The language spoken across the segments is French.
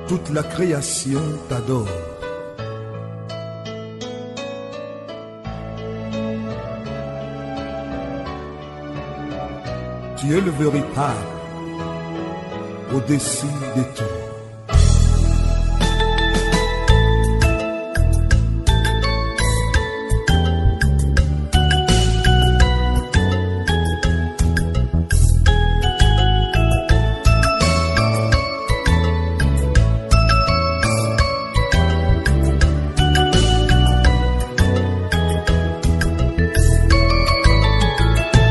Toute la création t'adore. Tu es le véritable au-dessus de tout.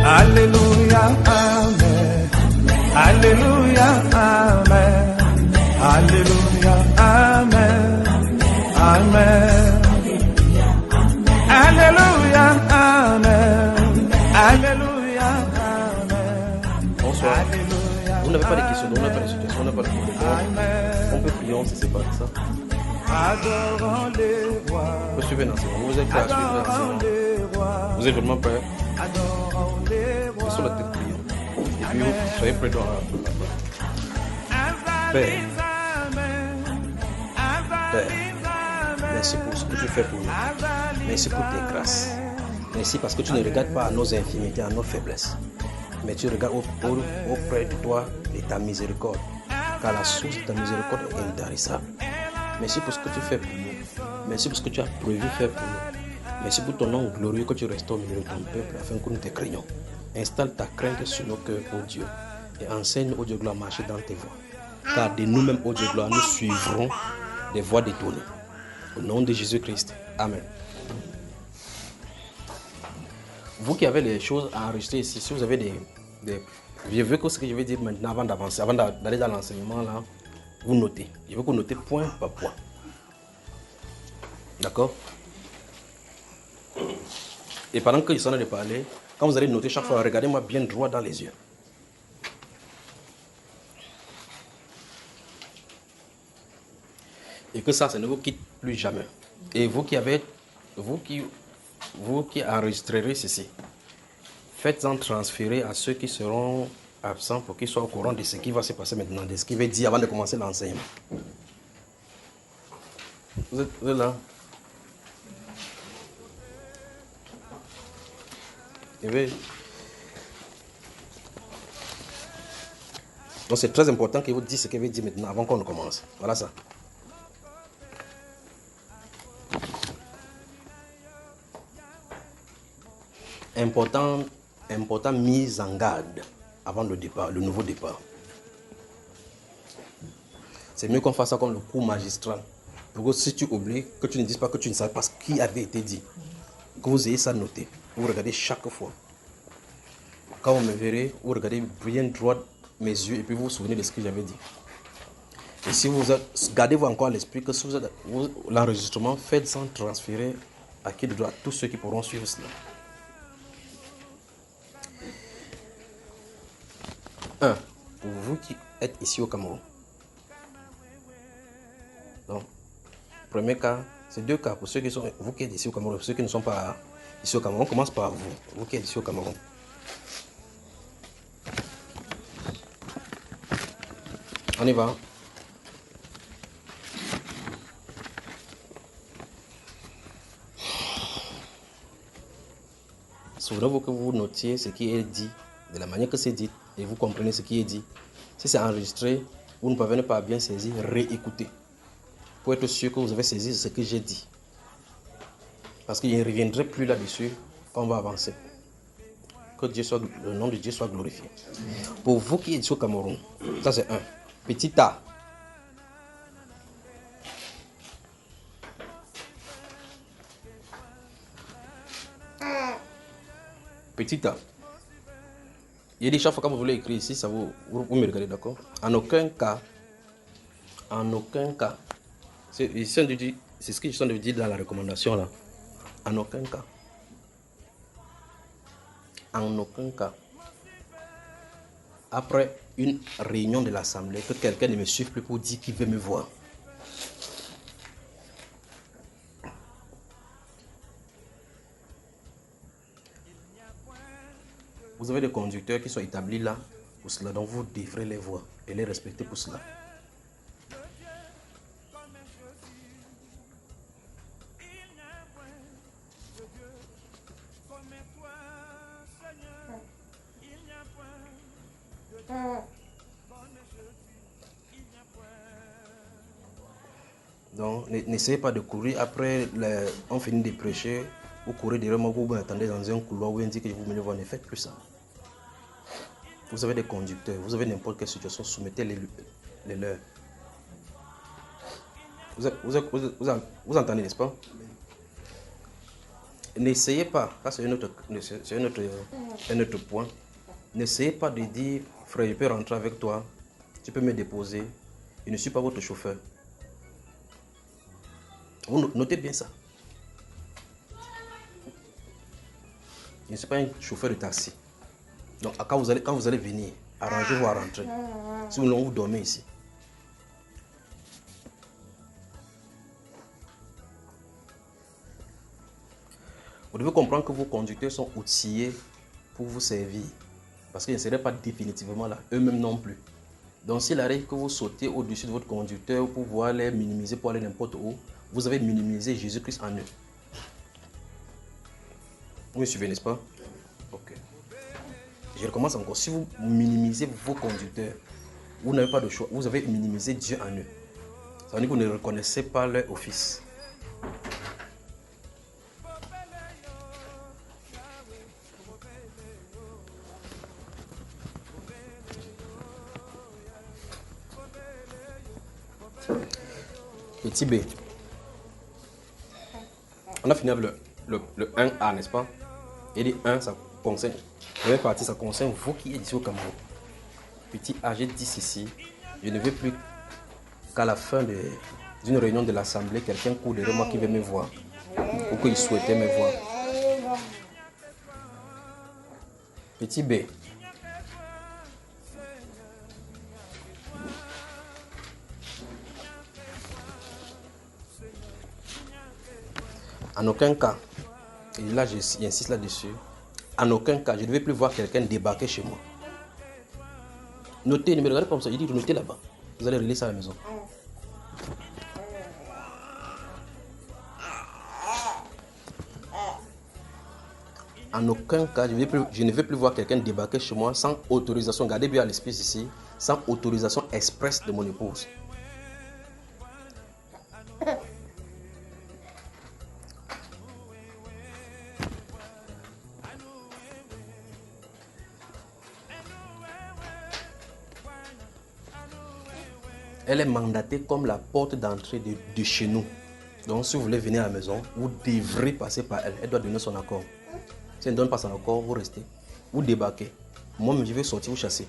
Alléluia, Amen. Alléluia, Amen. Alléluia, Amen. Amen. Alléluia, Amen. Alléluia, Amen. Bonsoir. Vous n'avez pas de questions, on n'a pas de situations, on n'a pas de problème. On peut prier, on se sépare de ça. Vous suivez l'enseignement, vous êtes prêts à suivre l'enseignement. Vous êtes vraiment prêts? Laissons la tête prier. Et puis, soyez prêts dans la Père, merci pour ce que tu fais pour nous. Merci pour tes grâces. Merci parce que tu ne regardes pas à nos infimités, à nos faiblesses. Mais tu regardes auprès de toi et ta miséricorde. Car la source de ta miséricorde est intarissable. Merci pour ce que tu fais pour nous. Merci pour ce que tu as prévu faire pour nous. Merci pour ton nom glorieux que tu restaures au milieu de ton peuple afin que nous te craignons. Installe ta crainte sur nos cœurs, ô Dieu, et enseigne, ô Dieu gloire, à marcher dans tes voies. Car de nous-mêmes, ô Dieu gloire, nous suivrons les voies détournées. Au nom de Jésus-Christ. Amen. Vous qui avez les choses à enregistrer ici, si vous avez des... Je veux que ce que je vais dire maintenant, avant d'avancer, avant d'aller dans l'enseignement, là, vous notez. Je veux que vous notez point par point. D'accord? Et pendant qu'ils sont en train de parler, quand vous allez noter chaque fois, regardez-moi bien droit dans les yeux. Et que ça ne vous quitte plus jamais. Et vous qui enregistrerez ceci, faites-en transférer à ceux qui seront absents pour qu'ils soient au courant de ce qui va se passer maintenant, de ce qu'il va dire avant de commencer l'enseignement. Vous êtes là? Donc c'est très important qu'il vous dise ce qu'il veut dire maintenant avant qu'on ne commence. Voilà ça. Important mise en garde avant le départ, le nouveau départ. C'est mieux qu'on fasse ça comme le cours magistral. Pour que si tu oublies, que tu ne dises pas que tu ne sais pas ce qui avait été dit. Que vous ayez ça noté. Vous regardez chaque fois. Quand vous me verrez, vous regardez bien droit mes yeux et puis vous vous souvenez de ce que j'avais dit. Et si vous gardez-vous encore à l'esprit que si l'enregistrement, faites-en transférer à qui de droit, tous ceux qui pourront suivre cela. 1. Pour vous qui êtes ici au Cameroun. Donc, premier cas, c'est 2 cas pour ceux qui sont, vous qui êtes ici au Cameroun, pour ceux qui ne sont pas ici au Cameroun. On commence par vous, vous qui êtes ici au Cameroun. On y va. Souvenez-vous que vous notiez ce qui est dit, de la manière que c'est dit, et vous comprenez ce qui est dit. Si c'est enregistré, vous ne parvenez pas à bien saisir, réécoutez. Pour être sûr que vous avez saisi ce que j'ai dit. Parce qu'il ne reviendrait plus là-dessus quand on va avancer. Que le nom de Dieu soit glorifié. Pour vous qui êtes au Cameroun, ça c'est 1. Petit A. Petit A. Il dit chaque fois que vous voulez écrire ici, ça vous me regardez, d'accord? En aucun cas, c'est ce que je suis de dire dans la recommandation là. En aucun cas, après une réunion de l'Assemblée, que quelqu'un ne me suive plus pour dire qu'il veut me voir. Vous avez des conducteurs qui sont établis là pour cela, donc vous devrez les voir et les respecter pour cela. Donc, n'essayez pas de courir après, on finit de prêcher, vous courez derrière moi, vous attendez dans un couloir où on dit que je vous menez voir, ne faites plus ça. Vous avez des conducteurs, vous avez n'importe quelle situation, soumettez-les leurs. Vous entendez, n'est-ce pas? N'essayez pas, ça c'est un autre point, n'essayez pas de dire, frère, je peux rentrer avec toi, tu peux me déposer, je ne suis pas votre chauffeur. Vous notez bien ça. Je ne suis pas un chauffeur de taxi. Donc quand vous allez venir, arrangez-vous à rentrer. Sinon vous dormez ici. Vous devez comprendre que vos conducteurs sont outillés pour vous servir. Parce qu'ils ne seraient pas définitivement là, eux-mêmes non plus. Donc s'il arrive que vous sautez au-dessus de votre conducteur pour pouvoir les minimiser, pour aller n'importe où, vous avez minimisé Jésus-Christ en eux. Vous me suivez, n'est-ce pas? Ok. Je recommence encore. Si vous minimisez vos conducteurs, vous n'avez pas de choix. Vous avez minimisé Dieu en eux. Ça veut dire que vous ne reconnaissez pas leur office. Petit B. On a fini avec le 1A, n'est-ce pas? Et le 1, ça concerne, la première partie, ça concerne vous qui êtes ici au Cameroun. Petit A, j'ai dit ici, je ne veux plus qu'à la fin d'une réunion de l'Assemblée, quelqu'un court derrière moi qui veut me voir, ou qu'il souhaitait me voir. Petit B. En aucun cas, et là j'insiste là-dessus, en aucun cas, je ne vais plus voir quelqu'un débarquer chez moi. Notez, ne me regardez pas comme ça, je dis notez là-bas. Vous allez relayer ça à la maison. En aucun cas, je ne vais plus voir quelqu'un débarquer chez moi sans autorisation. Gardez bien à l'esprit ici, sans autorisation expresse de mon épouse. Elle est mandatée comme la porte d'entrée de chez nous. Donc si vous voulez venir à la maison, vous devrez passer par elle. Elle doit donner son accord. Si elle ne donne pas son accord, vous restez. Vous débarquez. Moi, je vais sortir vous chasser.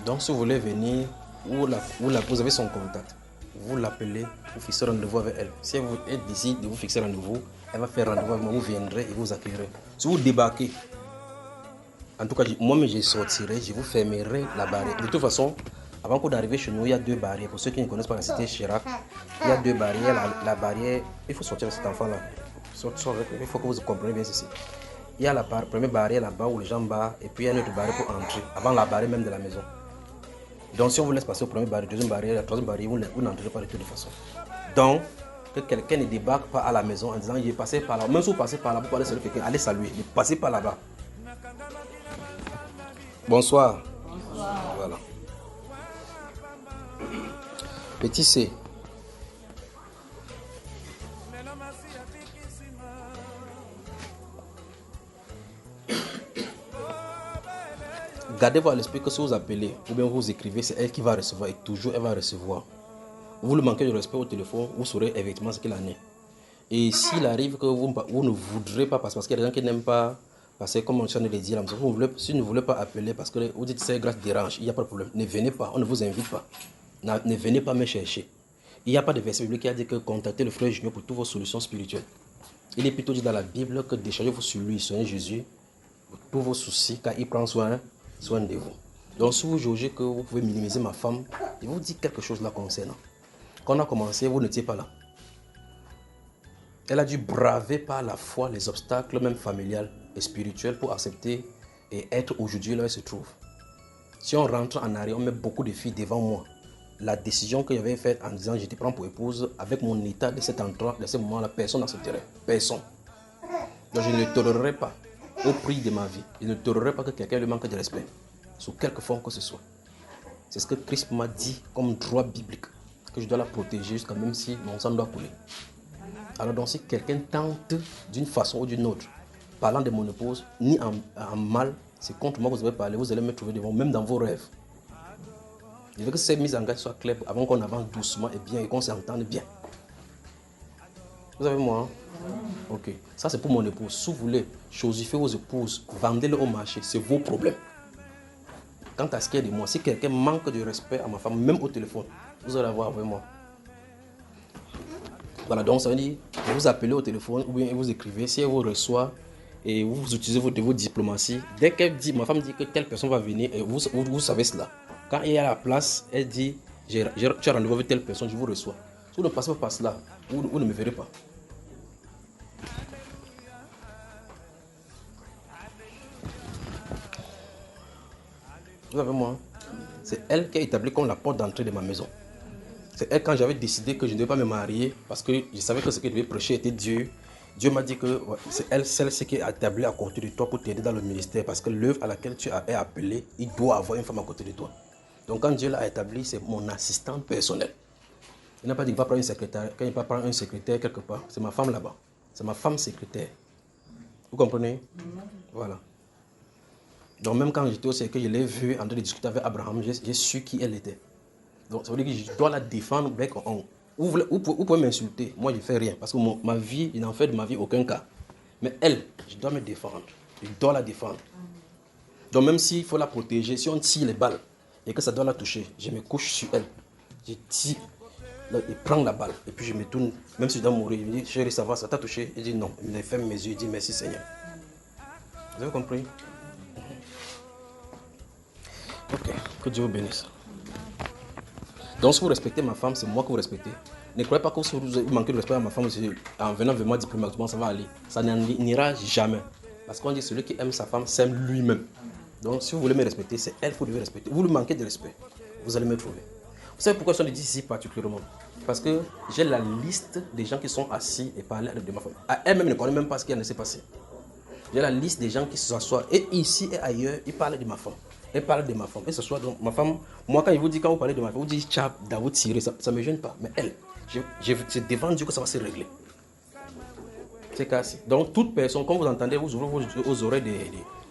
Donc si vous voulez venir, vous avez son contact. Vous l'appelez, vous fixez rendez-vous avec elle. Si elle décide de vous fixer rendez-vous, elle va faire rendez-vous avec moi, vous viendrez et vous accueillerez. Si vous débarquez, en tout cas, moi-même je sortirai, je vous fermerai la barrière. De toute façon, avant d'arriver chez nous, il y a deux barrières. Pour ceux qui ne connaissent pas la cité Chirac, il y a deux barrières. La barrière, il faut sortir de cet enfant-là. Il faut que vous compreniez bien ceci. Il y a la première barrière là-bas où les gens barrent, et puis il y a une autre barrière pour entrer, avant la barrière même de la maison. Donc si on vous laisse passer au premier barrière, deuxième barrière, la troisième barrière, vous n'entrez pas de toute façon. Donc, que quelqu'un ne débarque pas à la maison en disant il est passé par là. Même si vous passez par là, vous pouvez aller saluer quelqu'un, allez saluer, ne passez pas là-bas. Bonsoir. Bonsoir. Voilà. Petit C. Gardez-vous à l'esprit que si vous appelez ou bien vous écrivez, c'est elle qui va recevoir et toujours elle va recevoir. Vous le manquez de respect au téléphone, vous saurez effectivement ce qu'il en est. Et s'il arrive que vous ne voudrez pas passer, parce qu'il y a des gens qui n'aiment pas passer, comme on vient de le dire, si vous ne voulez pas appeler parce que vous dites que c'est grâce dérange, il n'y a pas de problème. Ne venez pas, on ne vous invite pas. Ne venez pas me chercher. Il n'y a pas de verset biblique qui a dit que contactez le frère Junior pour toutes vos solutions spirituelles. Il est plutôt dit dans la Bible que déchargez-vous sur lui, sur Jésus, pour tous vos soucis, car il prend soin de vous. Donc si vous jugez que vous pouvez minimiser ma femme, je vous dis quelque chose là concernant. Quand on a commencé, vous n'étiez pas là. Elle a dû braver par la foi les obstacles, même familiales et spirituels, pour accepter et être aujourd'hui là où elle se trouve. Si on rentre en arrière, on met beaucoup de filles devant moi. La décision que j'avais faite en disant je te prends pour épouse, avec mon état de cet endroit, de ce moment-là, personne n'accepterait. Personne. Donc je ne le tolérerai pas au prix de ma vie. Je ne tolérerai pas que quelqu'un lui manque de respect, sous quelque forme que ce soit. C'est ce que Christ m'a dit comme droit biblique, que je dois la protéger jusqu'à même si mon sang doit couler. Alors donc si quelqu'un tente d'une façon ou d'une autre, parlant de mon épouse, ni en mal, c'est contre moi que vous avez parlé, vous allez me trouver devant, même dans vos rêves. Je veux que ces mises en garde soient claires avant qu'on avance doucement et bien et qu'on s'entende bien. Vous avez moi, hein? Ok. Ça c'est pour mon épouse. Si vous voulez chosifier vos épouses, vendez-le au marché, c'est vos problèmes. Quant à ce qui est de moi, si quelqu'un manque de respect à ma femme, même au téléphone, vous allez avoir avec moi. Voilà, donc ça veut dire, vous appelez au téléphone ou bien vous écrivez, si elle vous reçoit et vous utilisez vos diplomaties, dès qu'elle dit, ma femme dit que telle personne va venir, et vous savez cela. Quand il est à la place, elle dit, tu as rendez-vous avec telle personne, je vous reçois. Si vous ne passez pas par cela, vous ne me verrez pas. Vous avez moi, c'est elle qui a établi comme la porte d'entrée de ma maison. C'est elle, quand j'avais décidé que je ne devais pas me marier, parce que je savais que ce que je devais prêcher était Dieu. Dieu m'a dit que ouais, c'est elle, celle-ci qui est établie à côté de toi pour t'aider dans le ministère. Parce que l'œuvre à laquelle tu es appelé, il doit avoir une femme à côté de toi. Donc quand Dieu l'a établi, c'est mon assistante personnelle. Il n'a pas dit qu'il va prendre une secrétaire. Quand il va prendre un secrétaire quelque part, c'est ma femme là-bas. C'est ma femme secrétaire. Vous comprenez? Voilà. Donc même quand j'étais au cercle, je l'ai vue en train de discuter avec Abraham, j'ai su qui elle était. Donc ça veut dire que je dois la défendre. Vous pouvez m'insulter, moi je ne fais rien. Parce que ma vie, il n'en fait de ma vie aucun cas. Mais elle, je dois me défendre. Je dois la défendre. Donc même s'il faut la protéger, si on tire les balles et que ça doit la toucher, je me couche sur elle. Je tire, et prends la balle. Et puis je me tourne, même si je dois mourir, je me dis, chérie, ça va, ça t'a touché? Il dit non. Il ferme mes yeux, il dit merci Seigneur. Vous avez compris? Ok, que Dieu vous bénisse. Donc si vous respectez ma femme, c'est moi que vous respectez. Ne croyez pas que si vous manquez de respect à ma femme, en venant vers moi diplomatiquement, ça va aller. Ça n'ira jamais. Parce qu'on dit celui qui aime sa femme s'aime lui-même. Donc si vous voulez me respecter, c'est elle que vous devez respecter. Vous lui manquez de respect, vous allez me trouver. Vous savez pourquoi je le dis ici particulièrement? Parce que j'ai la liste des gens qui sont assis et parlent de ma femme. Elle-même ne connaît même pas ce qui vient de se passer. J'ai la liste des gens qui s'assoient et ici et ailleurs, ils parlent de ma femme. Elle parle de ma femme. Et ce soit donc ma femme, moi quand vous parlez de ma femme, vous dites Tchap, Daoud Siré, ça ne me gêne pas. Mais elle, c'est devant Dieu que ça va se régler. C'est cassé. Donc toute personne, comme vous entendez, vous ouvrez vos oreilles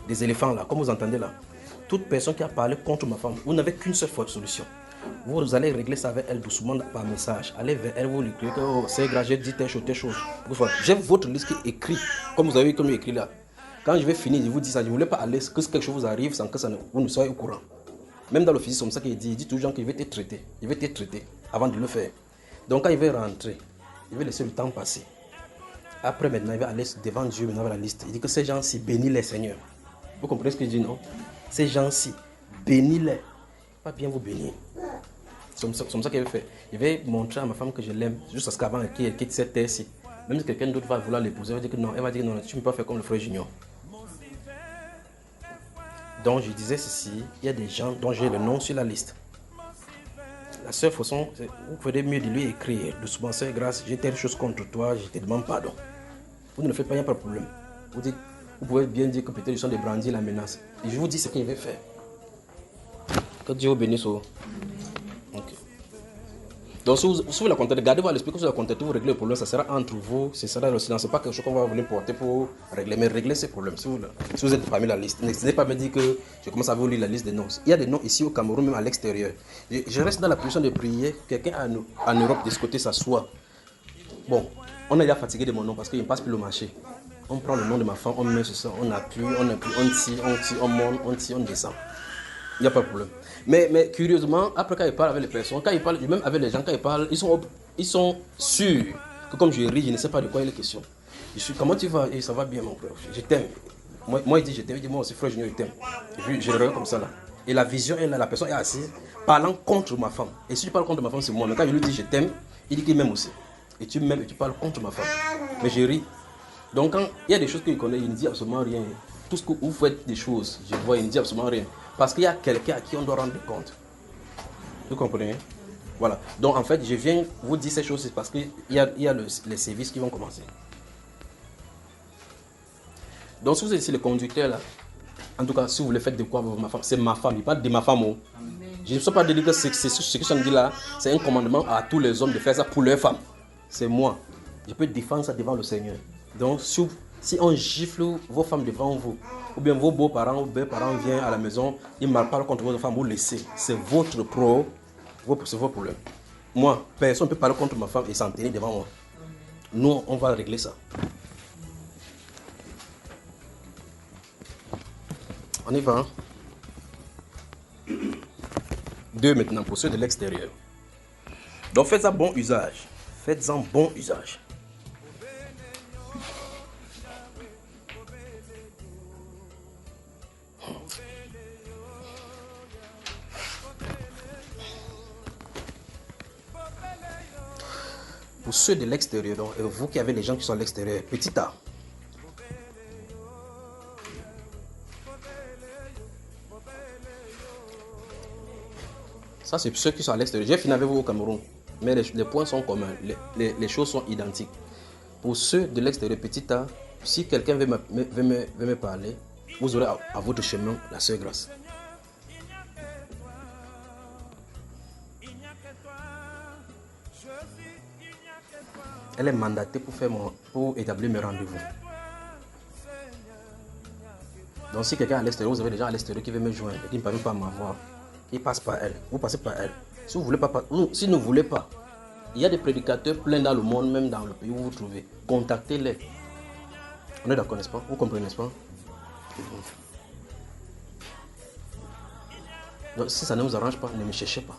des éléphants là, comme vous entendez là. Toute personne qui a parlé contre ma femme, vous n'avez qu'une seule solution. Vous allez régler ça avec elle doucement par message. Allez vers elle, vous lui criez que oh, c'est grave, j'ai dit telle chose. J'ai votre liste qui est écrite, comme vous avez vu comme écrit là. Quand je vais finir, je vous dis ça, je ne voulais pas aller, que quelque chose vous arrive sans que vous ne soyez au courant. Même dans le physique, c'est comme ça qu'il dit toujours qu'il veut te traiter. Il veut te traiter avant de le faire. Donc quand il va rentrer, il va laisser le temps passer. Après maintenant, il va aller devant Dieu, maintenant avec la liste. Il dit que ces gens-ci, bénis les Seigneur. Vous comprenez ce que je dis, non? Ces gens-ci, bénis-les. Pas bien vous bénir. C'est comme ça qu'il va faire. Il va montrer à ma femme que je l'aime, jusqu'à ce qu'avant qu'elle quitte cette terre-ci. Même si quelqu'un d'autre va vouloir l'épouser, elle va dire que non, tu ne peux pas faire comme le frère Junior. Donc je disais ceci, il y a des gens dont j'ai le nom sur la liste. La seule façon, vous pouvez mieux de lui écrire doucement, c'est grâce, j'ai telle chose contre toi, je te demande pardon. Vous ne le faites pas, il n'y a pas de problème. Vous pouvez bien dire que peut-être ils sont des brandis, la menace. Et je vous dis ce qu'il va faire. Que Dieu vous bénisse. Ok. Donc si vous la contactez, gardez votre esprit que vous la contactez, vous réglez le problème, ça sera entre vous, ce sera le silence, ce n'est pas quelque chose qu'on va venir porter pour régler, mais régler ces problèmes. Si vous êtes parmi la liste, n'hésitez pas à me dire que je commence à vous lire la liste des noms. Il y a des noms ici au Cameroun, même à l'extérieur. Je reste dans la position de prier, quelqu'un en Europe de ce côté s'assoit. Bon, on est déjà fatigué de mon nom parce qu'il ne passe plus le marché. On prend le nom de ma femme, on met sur ça, on appuie, on tire, on monte, on tire, on descend. Il n'y a pas de problème. Mais curieusement, après quand il parle avec les personnes, quand il parle, même avec les gens, quand il parle, ils sont sûrs que comme je ris, je ne sais pas de quoi il est question. Je suis, comment tu vas? Et ça va bien mon frère, je t'aime. Moi il dit je t'aime, il dit moi aussi frère Junior, je t'aime. Et puis je le regarde comme ça là. Et la vision est là, la personne est assise, parlant contre ma femme. Et si tu parles contre ma femme, c'est moi. Mais quand je lui dis je t'aime, il dit qu'il m'aime aussi. Et tu m'aimes et tu parles contre ma femme. Mais je ris. Donc quand il y a des choses qu'il connaît, il ne dit absolument rien. tout ce que vous faites des choses, je vois, il ne dit absolument rien. Parce qu'il y a quelqu'un à qui on doit rendre compte. Vous comprenez? Voilà. Donc en fait, je viens vous dire ces choses parce qu'il y a les services qui vont commencer. Donc si vous êtes ici le conducteur là, en tout cas, si vous voulez faire de quoi avec ma femme, c'est ma femme, il parle de ma femme. Oh. Je ne sais pas dire que ce que je me dis là, c'est un commandement à tous les hommes de faire ça pour leurs femmes. C'est moi. Je peux défendre ça devant le Seigneur. Donc si on gifle vos femmes devant vous, ou bien vos beaux-parents ou belles-parents viennent à la maison, ils ne parlent contre votre femme, vous laissez. C'est votre problème. Moi, personne ne peut parler contre ma femme et s'en tenir devant moi. Nous, on va régler ça. On y va. 2 maintenant, pour ceux de l'extérieur. Donc faites-en bon usage. Faites-en bon usage. Pour ceux de l'extérieur, donc, vous qui avez les gens qui sont à l'extérieur, petit A. Ça, c'est pour ceux qui sont à l'extérieur. J'ai fini avec vous au Cameroun. Mais les points sont communs. Les choses sont identiques. Pour ceux de l'extérieur, petit A, si quelqu'un veut me parler, vous aurez à votre chemin la sœur Grâce. Elle est mandatée pour établir mes rendez-vous. Donc si quelqu'un à l'extérieur, vous avez des gens à l'extérieur qui veulent me joindre et qui ne parviennent pas à m'avoir, ils passent par elle. Vous passez par elle. Si vous voulez pas, si vous ne voulez pas, il y a des prédicateurs pleins dans le monde, même dans le pays où vous vous trouvez. Contactez-les. On est d'accord, n'est-ce pas? Vous comprenez, n'est-ce pas? Donc si ça ne vous arrange pas, ne me cherchez pas.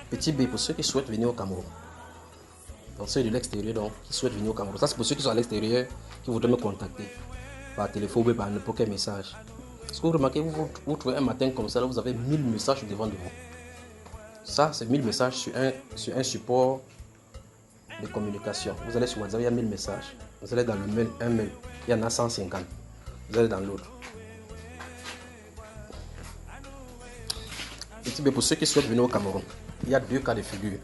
Petit B, pour ceux qui souhaitent venir au Cameroun. Donc ceux de l'extérieur donc, qui souhaitent venir au Cameroun. Ça c'est pour ceux qui sont à l'extérieur, qui voudraient me contacter. Par téléphone ou par n'importe quel message. Est-ce que vous remarquez, vous trouvez un matin comme ça, là, vous avez 1000 messages devant de vous. Ça, c'est 1000 messages sur un support de communication. Vous allez sur WhatsApp, il y a 1000 messages. Vous allez dans le mail, un mail, il y en a 150. Vous allez dans l'autre. Et pour ceux qui souhaitent venir au Cameroun, il y a 2 cas de figure.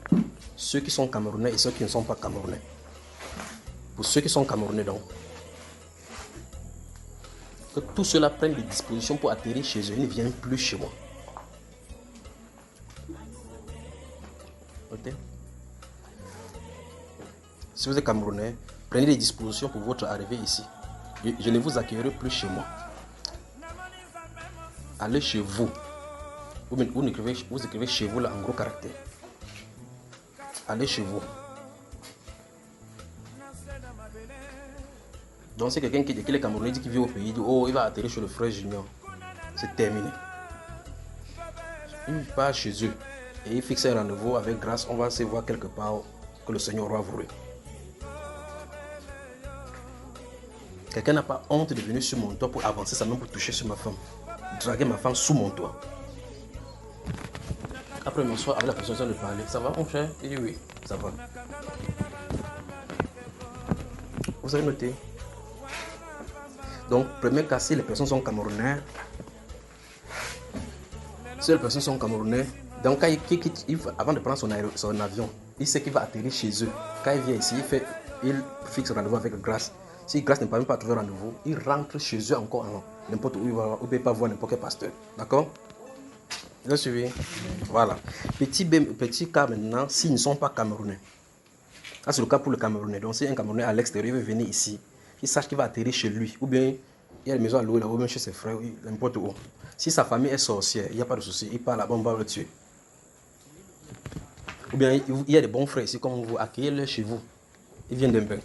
Ceux qui sont camerounais et ceux qui ne sont pas camerounais. Pour ceux qui sont camerounais donc, que tous ceux-là prennent des dispositions pour atterrir chez eux, ils ne viennent plus chez moi. Ok? Si vous êtes camerounais, prenez des dispositions pour votre arrivée ici. Je ne vous accueillerai plus chez moi. Allez chez vous. Vous écrivez chez vous là en gros caractère. Allez chez vous. Donc c'est quelqu'un qui est Camerounais, dit qu'il vit au pays, il dit oh il va atterrir chez le frère Junior. C'est terminé. Il part chez eux et il fixe un rendez-vous avec Grâce. On va se voir quelque part que le Seigneur aura voulu. Quelqu'un n'a pas honte de venir sur mon toit pour avancer sa main pour toucher sur ma femme. Draguer ma femme sous mon toit. Après mon soir, avec la personne de parler, ça va mon frère? Il dit oui, ça va. Vous avez noté? Donc, premier cas, si les personnes sont camerounais, donc quand avant de prendre son avion, il sait qu'il va atterrir chez eux. Quand il vient ici, il fixe rendez-vous avec Grâce. Si Grâce ne parvient pas à trouver rendez-vous, il rentre chez eux encore n'importe où il va, ou peut pas voir n'importe quel pasteur. D'accord? Vous avez suivi? Voilà. Petit cas maintenant, s'ils ne sont pas camerounais. Ça, c'est le cas pour le Camerounais. Donc, si un Camerounais à l'extérieur veut venir ici, il sache qu'il va atterrir chez lui. Ou bien, il y a une maison à louer là, ou bien chez ses frères, n'importe où. Si sa famille est sorcière, il n'y a pas de souci. Il part là-bas, on va le tuer. Ou bien, il y a des bons frères ici, comme vous, accueillez-les chez vous. Ils viennent d'un bain.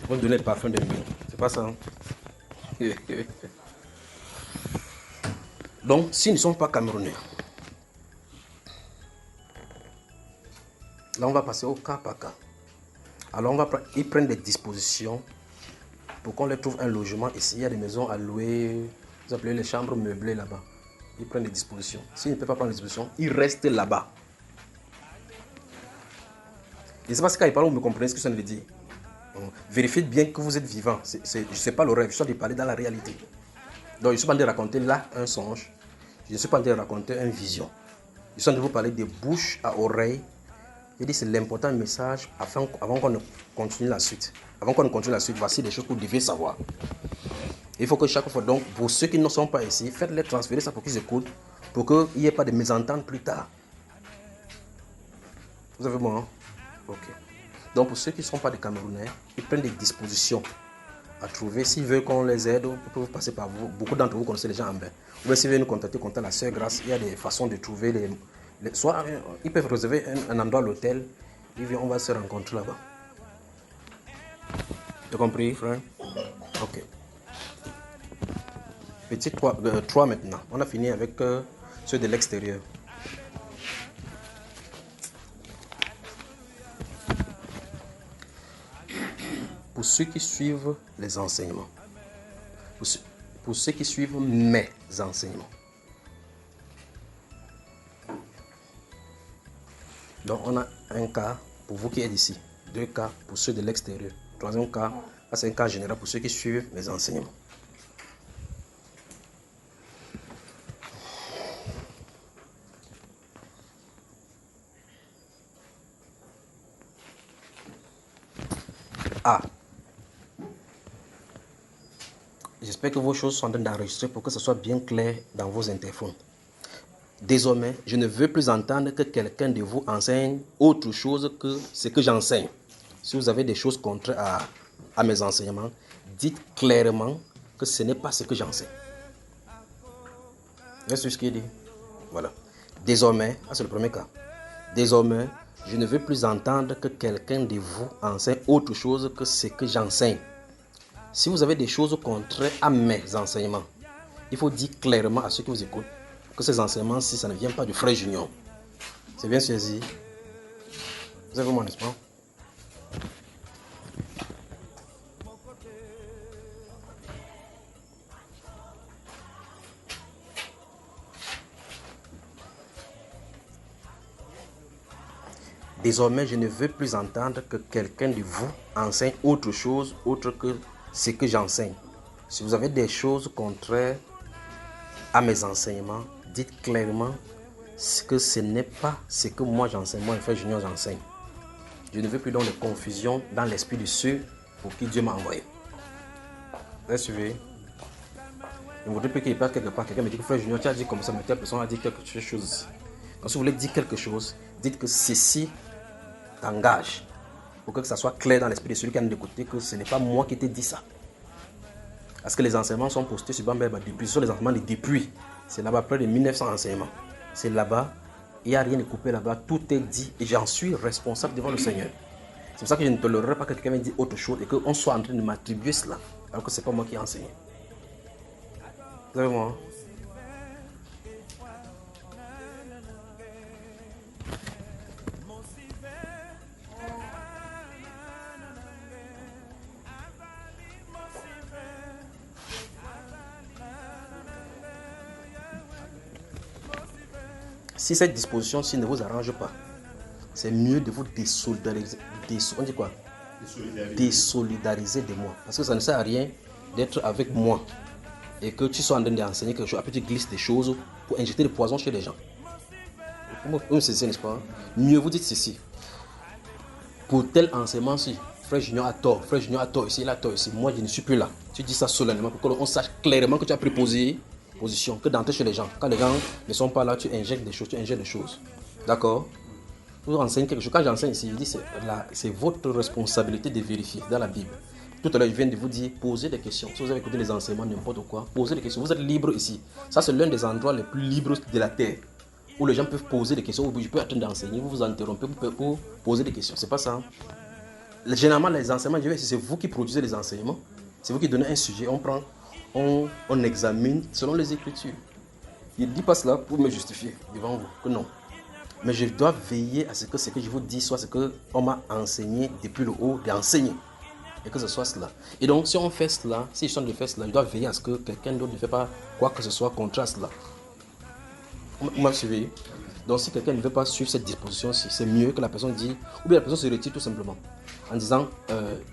Ils vont donner le parfum d'un bain. C'est pas ça, hein? Donc, s'ils ne sont pas camerounais, là, on va passer au cas par cas. Alors, ils prennent des dispositions pour qu'on leur trouve un logement ici. Il y a des maisons à louer. Vous appelez les chambres meublées là-bas. Ils prennent des dispositions. S'ils ne peuvent pas prendre des dispositions, ils restent là-bas. Je ne sais pas si quand ils parlent, vous me comprenez ce que ça veut dire. Vérifiez bien que vous êtes vivant. Je ne sais pas le rêve, je suis en train de parler dans la réalité. Donc, je ne suis pas en train de raconter là un songe. Je ne suis pas en train de raconter une vision. Je suis en train de vous parler de bouche à oreille. Je dis c'est l'important message avant qu'on ne continue la suite. Avant qu'on ne continue la suite, voici des choses que vous devez savoir. Il faut que chaque fois, donc, pour ceux qui ne sont pas ici, faites-les transférer ça pour qu'ils écoutent, pour qu'il n'y ait pas de mésentente plus tard. Vous avez bon, hein? Ok. Donc, pour ceux qui ne sont pas des Camerounais, ils prennent des dispositions à trouver. S'ils veulent qu'on les aide, ils peuvent passer par vous. Beaucoup d'entre vous connaissez les gens en bain. Ou bien s'ils veulent nous contacter, la Sœur Grâce, il y a des façons de trouver soit ils peuvent réserver un endroit à l'hôtel, on va se rencontrer là-bas. Tu as compris, frère? Ok. Petit 3 maintenant. On a fini avec ceux de l'extérieur. Pour ceux qui suivent les enseignements. Pour ceux qui suivent mes enseignements. Donc on a un cas pour vous qui êtes ici. 2 cas pour ceux de l'extérieur. 3e cas, c'est un cas général pour ceux qui suivent mes enseignements. Ah. J'espère que vos choses sont en train d'enregistrer pour que ce soit bien clair dans vos interphones. Désormais, je ne veux plus entendre que quelqu'un de vous enseigne autre chose que ce que j'enseigne. Si vous avez des choses contraires à mes enseignements, dites clairement que ce n'est pas ce que j'enseigne. Voyez ce qu'il dit? Voilà. Désormais, c'est le premier cas. Désormais, je ne veux plus entendre que quelqu'un de vous enseigne autre chose que ce que j'enseigne. Si vous avez des choses contraires à mes enseignements, il faut dire clairement à ceux qui vous écoutent que ces enseignements, si ça ne vient pas du frère Junior, c'est bien saisi. Vous avez mon espoir? Désormais, je ne veux plus entendre que quelqu'un de vous enseigne autre chose, autre que ce que j'enseigne. Si vous avez des choses contraires à mes enseignements, dites clairement que ce n'est pas ce que moi j'enseigne, moi, le frère Junior, j'enseigne. Je ne veux plus donc de confusion dans l'esprit de ceux pour qui Dieu m'a envoyé. Vous avez suivi? Je ne voudrais plus qu'il passe quelque part. Quelqu'un me dit que frère Junior, tu as dit comme ça, mais telle personne a dit quelque chose. Donc si vous voulez dire quelque chose, dites que ceci t'engage. Pour que ça soit clair dans l'esprit de celui qui a d'écouter que ce n'est pas moi qui t'ai dit ça. Parce que les enseignements sont postés sur Bambeba depuis. Ce sont les enseignements de depuis. C'est là-bas près de 1900 enseignements. C'est là-bas. Il n'y a rien de coupé là-bas. Tout est dit. Et j'en suis responsable devant le Seigneur. C'est pour ça que je ne tolérerai pas que quelqu'un me dise autre chose et qu'on soit en train de m'attribuer cela. Alors que ce n'est pas moi qui ai enseigné. Vous savez moi? Si cette disposition-ci ne vous arrange pas, c'est mieux de vous désolidariser. On dit quoi? Désolidariser de moi. Parce que ça ne sert à rien d'être avec moi et que tu sois en train d'enseigner quelque chose, après tu glisses des choses pour injecter des poisons chez les gens. Vous c'est n'est-ce pas? Mieux vous dites ceci. Pour tel enseignement-ci, frère Junior a tort, frère Junior a tort ici, il a tort ici. Moi, je ne suis plus là. Tu dis ça solennellement pour qu'on sache clairement que tu as pris position, que d'entrer chez les gens. Quand les gens ne sont pas là, tu injectes des choses, D'accord? Vous enseignez quelque chose. Quand j'enseigne ici, je dis c'est votre responsabilité de vérifier dans la Bible. Tout à l'heure, je viens de vous dire, posez des questions. Si vous avez écouté les enseignements, n'importe quoi, posez des questions. Vous êtes libre ici. Ça, c'est l'un des endroits les plus libres de la terre. Où les gens peuvent poser des questions. Je peux être en train d'enseigner, vous vous interrompez pour poser des questions. C'est pas ça. Généralement, les enseignements, c'est vous qui produisez les enseignements. C'est vous qui donnez un sujet. On examine selon les Écritures. Il ne dit pas cela pour me justifier devant vous, que non. Mais je dois veiller à ce que je vous dis soit ce qu'on m'a enseigné depuis le haut d'enseigner. Et que ce soit cela. Et donc, si on fait cela, si je suis en train de faire cela, je dois veiller à ce que quelqu'un d'autre ne fait pas quoi que ce soit contre cela. Vous m'avez suivi? Donc, si quelqu'un ne veut pas suivre cette disposition-ci, c'est mieux que la personne dise, ou bien la personne se retire tout simplement. en disant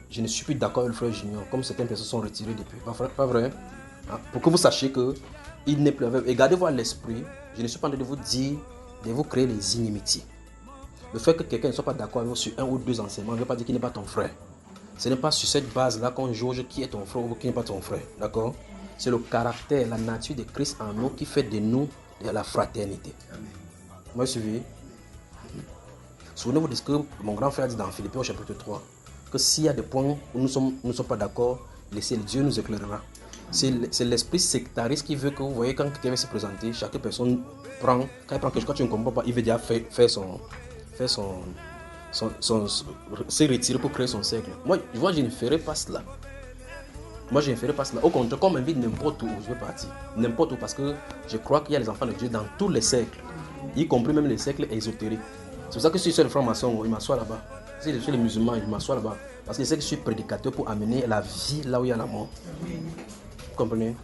je ne suis plus d'accord avec le frère Junior, comme certaines personnes sont retirées depuis. Pas vrai? Hein? Pour que vous sachiez que il n'est plus avec. Et gardez-vous à l'esprit, je ne suis pas en train de vous dire de vous créer les inimitiés. Le fait que quelqu'un ne soit pas d'accord avec vous sur un ou deux enseignements ne veut pas dire qu'il n'est pas ton frère. Ce n'est pas sur cette base-là qu'on jauge qui est ton frère ou qui n'est pas ton frère. D'accord? C'est le caractère, la nature de Christ en nous qui fait de nous de la fraternité. Vous me suivez? Souvenez-vous de ce que mon grand frère dit dans Philippiens au chapitre 3. Que s'il y a des points où nous ne sommes pas d'accord, laissez Dieu nous éclairera. C'est l'esprit sectariste qui veut que vous voyez quand quelqu'un va se présenter, chaque personne prend, quand il prend quelque chose que tu ne comprends pas, il veut déjà se retirer pour créer son cercle. Moi, je ne ferai pas cela. Au contraire, comme on m'invite n'importe où, je vais partir. N'importe où, parce que je crois qu'il y a les enfants de Dieu dans tous les cercles, y compris même les cercles ésotériques. C'est pour ça que si je suis le franc-maçon, il m'assoit là-bas. Si je suis le musulman, il m'assoit là-bas. Parce que je sais que je suis prédicateur pour amener la vie là où il y a la mort. Vous comprenez?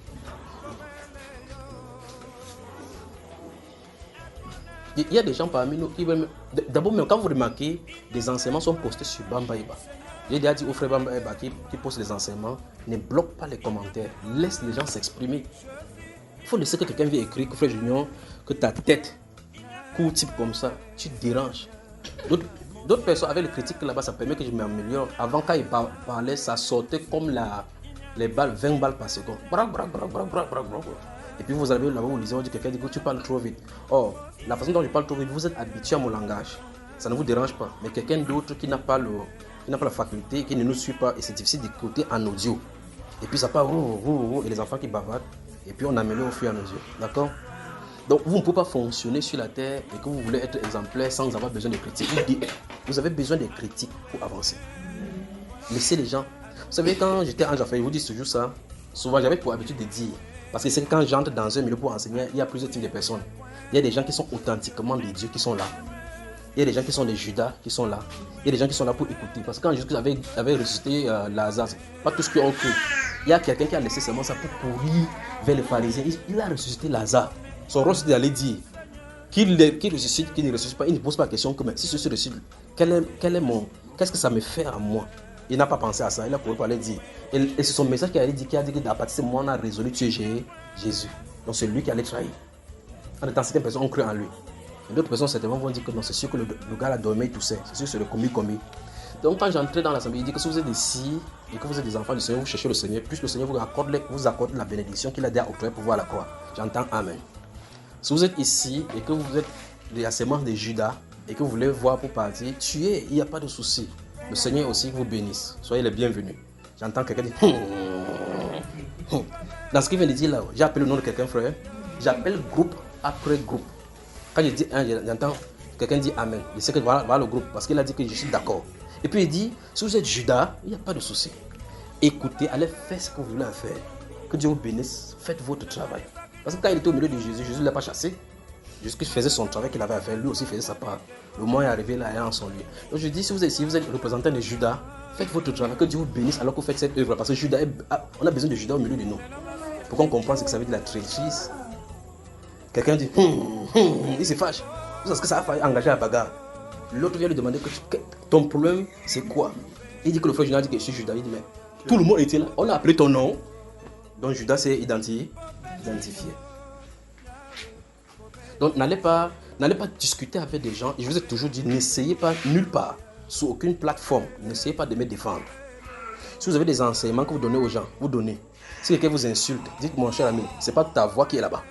Il y a des gens parmi nous qui veulent... D'abord, même quand vous remarquez, des enseignements sont postés sur Bamba Eba. J'ai déjà dit au frère Bamba Eba qui poste les enseignements, ne bloque pas les commentaires, laisse les gens s'exprimer. Il faut laisser que quelqu'un vienne écrire, que frère Junior, que ta tête court type comme ça, tu te déranges. D'autres personnes avec les critiques là-bas, ça permet que je m'améliore. Avant, quand ils parlaient, ça sortait comme les balles, 20 balles par seconde. Et puis vous allez là-bas, vous lisez, on dit quelqu'un dit que tu parles trop vite. Or, la façon dont je parle trop vite, vous êtes habitué à mon langage. Ça ne vous dérange pas. Mais quelqu'un d'autre qui n'a pas la faculté, qui ne nous suit pas, et c'est difficile d'écouter en audio. Et puis ça part, et les enfants qui bavardent, et puis on améliore au fur et à mesure. D'accord? Donc vous ne pouvez pas fonctionner sur la terre et que vous voulez être exemplaire sans avoir besoin de critiques. Vous avez besoin de critiques pour avancer. Laissez les gens. Vous savez, quand j'étais en affaires, je vous dis toujours ça, souvent j'avais pour habitude de dire, parce que c'est quand j'entre dans un milieu pour enseigner, il y a plusieurs types de personnes. Il y a des gens qui sont authentiquement des dieux qui sont là. Il y a des gens qui sont des Judas qui sont là. Il y a des gens qui sont là pour écouter. Parce que quand Jésus avait ressuscité Lazare, pas tous qui ont cru. Il y a quelqu'un qui a laissé seulement ça pour courir vers les pharisiens. Il a ressuscité Lazare. Son rôle c'était d'aller dire qu'il ressuscite, qu'il ne ressuscite pas. Il ne pose pas la question que si je ressuscite, qu'est-ce que ça me fait à moi? Il n'a pas pensé à ça. Il a couru pour aller dire. Et c'est son message qui a dit qu'à partir de ce moment, on a résolu tuer Jésus. Donc c'est lui qui allait trahir. En étant, certaines personnes ont cru en lui. Et d'autres personnes certainement vont dire que non, c'est sûr que le gars a dormi et tout ça. C'est sûr que c'est le commis. Donc quand j'entrais dans l'assemblée, il dit que si vous êtes ici et que vous êtes des enfants du Seigneur, vous cherchez le Seigneur, plus le Seigneur vous accorde la bénédiction qu'il a déjà octroyée pour voir la croix. J'entends Amen. Si vous êtes ici et que vous êtes de la sémence de Judas et que vous voulez voir pour partir, tuez, il n'y a pas de souci. Le Seigneur aussi vous bénisse. Soyez les bienvenus. J'entends quelqu'un dire Dans ce qu'il vient de dire là, j'ai appelé le nom de quelqu'un, frère. J'appelle groupe après groupe. Quand je dis un, j'entends quelqu'un dire Amen. Je sais que voilà le groupe parce qu'il a dit que je suis d'accord. Et puis il dit, si vous êtes Judas, il n'y a pas de souci. Écoutez, allez faire ce que vous voulez faire. Que Dieu vous bénisse, faites votre travail. Parce que quand il était au milieu de Jésus, Jésus ne l'a pas chassé. Jésus faisait son travail qu'il avait à faire, lui aussi faisait sa part. Le moment est arrivé là, il est en son lieu. Donc je dis, si vous êtes ici, vous êtes représentant de Judas, faites votre travail, que Dieu vous bénisse alors que vous faites cette œuvre. Parce que Judas, on a besoin de Judas au milieu de nous. Pour qu'on comprenne ce que ça veut dire la traîtrise. Quelqu'un dit, il se fâche. Parce que ça a failli engager la bagarre. L'autre vient lui demander que ton problème c'est quoi? Il dit que le frère Judas dit que je suis Judas. Il dit mais tout le monde était là. On a appelé ton nom. Donc Judas s'est identifié. Donc n'allez pas discuter avec des gens. Et je vous ai toujours dit, n'essayez pas nulle part, sur aucune plateforme, n'essayez pas de me défendre. Si vous avez des enseignements que vous donnez aux gens, vous donnez. Si quelqu'un vous insulte, dites mon cher ami, c'est pas ta voix qui est là-bas.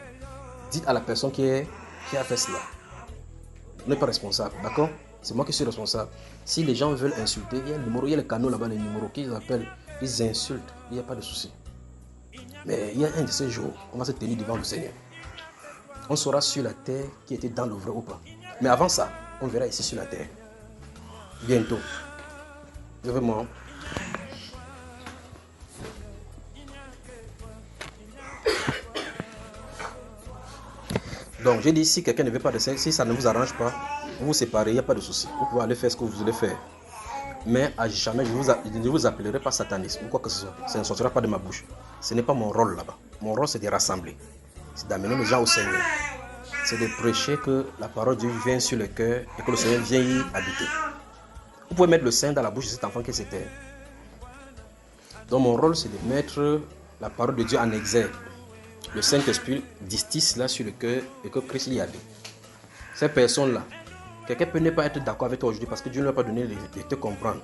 Dites à la personne qui a fait cela. Vous n'êtes pas responsable, d'accord? C'est moi qui suis responsable. Si les gens veulent insulter, il y a le numéro, il y a le canot là-bas, les numéros qu'ils appellent, ils insultent, il n'y a pas de souci. Mais il y a un de ces jours, on va se tenir devant le Seigneur. On saura sur la terre qui était dans le vrai ou pas. Mais avant ça, on verra ici sur la terre. Bientôt. Vraiment. Donc j'ai dit, si quelqu'un ne veut pas de sexe, si ça ne vous arrange pas, vous vous séparez, il n'y a pas de souci. Vous pouvez aller faire ce que vous voulez faire. Mais à jamais, je ne vous appellerai pas satanisme ou quoi que ce soit. Ça ne sortira pas de ma bouche. Ce n'est pas mon rôle là-bas. Mon rôle, c'est de rassembler. C'est d'amener les gens au Seigneur. C'est de prêcher que la parole de Dieu vient sur le cœur et que le Seigneur vient y habiter. Vous pouvez mettre le sein dans la bouche de cet enfant qui s'était. Donc mon rôle, c'est de mettre la parole de Dieu en exergue. Le Saint-Esprit distille cela sur le cœur et que Christ y habite. Ces personnes-là, quelqu'un peut ne pas être d'accord avec toi aujourd'hui parce que Dieu ne lui a pas donné de te comprendre.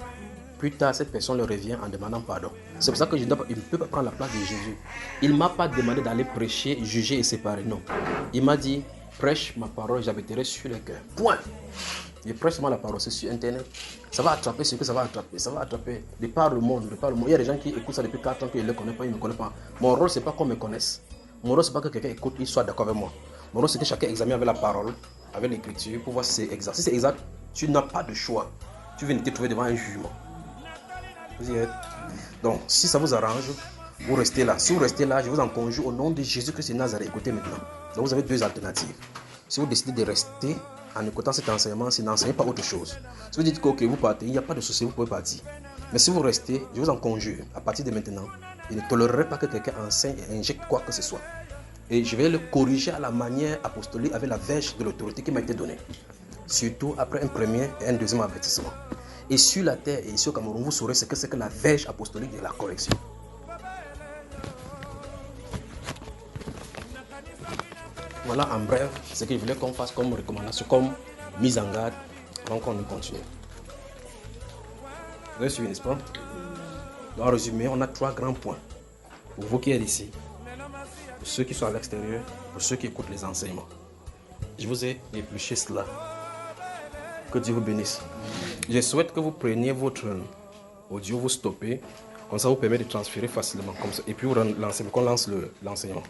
Plus tard, cette personne le revient en demandant pardon. C'est pour ça que il ne peut pas prendre la place de Jésus. Il ne m'a pas demandé d'aller prêcher, juger et séparer. Non. Il m'a dit, prêche ma parole, j'habiterai sur le cœur. Point. Je prêche seulement la parole, c'est sur Internet. Ça va attraper ce que ça va attraper. Ça va attraper de par le monde, de par le monde. Il y a des gens qui écoutent ça depuis 4 ans, qu'ils ne le connaissent pas, ils ne me connaissent pas. Mon rôle, ce n'est pas qu'on me connaisse. Mon rôle, ce n'est pas que quelqu'un écoute, il soit d'accord avec moi. Mon rôle, c'est que chacun examine avec la parole, avec l'écriture, pour voir si c'est exact. Si c'est exact, tu n'as pas de choix. Tu viens de te trouver devant un jugement. Vous y êtes. Donc, si ça vous arrange, vous restez là. Si vous restez là, je vous en conjure au nom de Jésus-Christ de Nazareth. Écoutez maintenant. Donc, vous avez 2 alternatives. Si vous décidez de rester en écoutant cet enseignement, c'est n'enseignez pas autre chose. Si vous dites que okay, vous partez, il n'y a pas de souci, vous pouvez partir. Mais si vous restez, je vous en conjure, à partir de maintenant, je ne tolérerai pas que quelqu'un enseigne et injecte quoi que ce soit. Et je vais le corriger à la manière apostolique avec la verge de l'autorité qui m'a été donnée. Surtout après un premier et un deuxième avertissement. Et sur la terre et ici au Cameroun, vous saurez ce que c'est que la verge apostolique de la correction. Voilà en bref ce que je voulais qu'on fasse comme recommandation, comme mise en garde avant qu'on ne continue. Vous avez suivi, n'est-ce pas? En résumé, on a 3 grands points. Pour vous qui êtes ici, pour ceux qui sont à l'extérieur, pour ceux qui écoutent les enseignements. Je vous ai épluché cela. Que Dieu vous bénisse. Je souhaite que vous preniez votre audio, vous stoppez. Comme ça, vous permet de transférer facilement. Comme ça, et puis, vous lancez, qu'on lance l'enseignement.